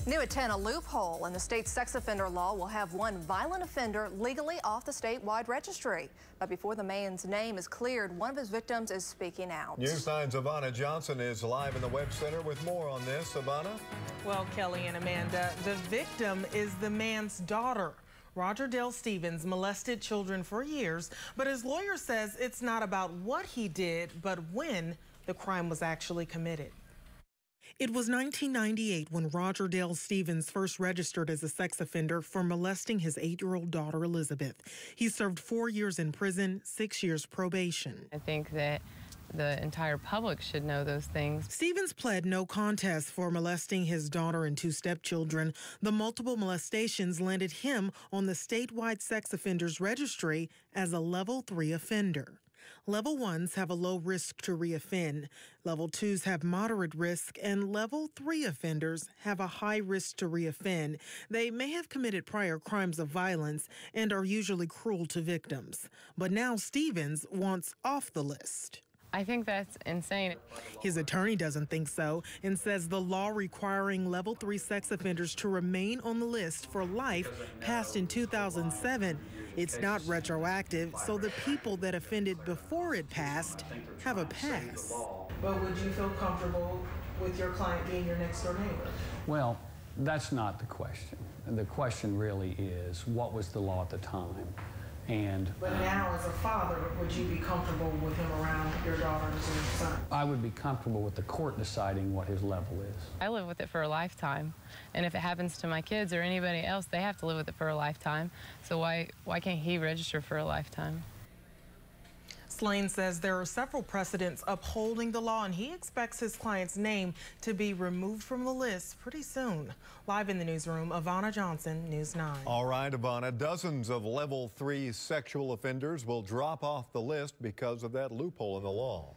New at 10, a loophole in the state's sex offender law will have one violent offender legally off the statewide registry. But before the man's name is cleared, one of his victims is speaking out. News 9's Ivana Johnson is live in the Web Center with more on this. Ivana? Well, Kelly and Amanda, the victim is the man's daughter. Roger Dale Stevens molested children for years, but his lawyer says it's not about what he did, but when the crime was actually committed. It was 1998 when Roger Dale Stevens first registered as a sex offender for molesting his 8-year-old daughter, Elizabeth. He served 4 years in prison, 6 years probation. I think that the entire public should know those things. Stevens pled no contest for molesting his daughter and 2 stepchildren. The multiple molestations landed him on the statewide sex offenders registry as a level 3 offender. Level 1s have a low risk to reoffend. Level 2s have moderate risk, and level 3 offenders have a high risk to reoffend. They may have committed prior crimes of violence and are usually cruel to victims. But now Stevens wants off the list. I think that's insane. His attorney doesn't think so and says the law requiring level 3 sex offenders to remain on the list for life passed in 2007. It's not retroactive, so the people that offended before it passed have a pass. But would you feel comfortable with your client being your next door neighbor? Well, that's not the question. The question really is, what was the law at the time? But now, as a father, would you be comfortable with him around your daughters and your son? I would be comfortable with the court deciding what his level is. I live with it for a lifetime, and if it happens to my kids or anybody else, they have to live with it for a lifetime. So why can't he register for a lifetime? Slane says there are several precedents upholding the law, and he expects his client's name to be removed from the list pretty soon. Live in the newsroom, Ivana Johnson, News 9. All right, Ivana, dozens of level 3 sexual offenders will drop off the list because of that loophole in the law.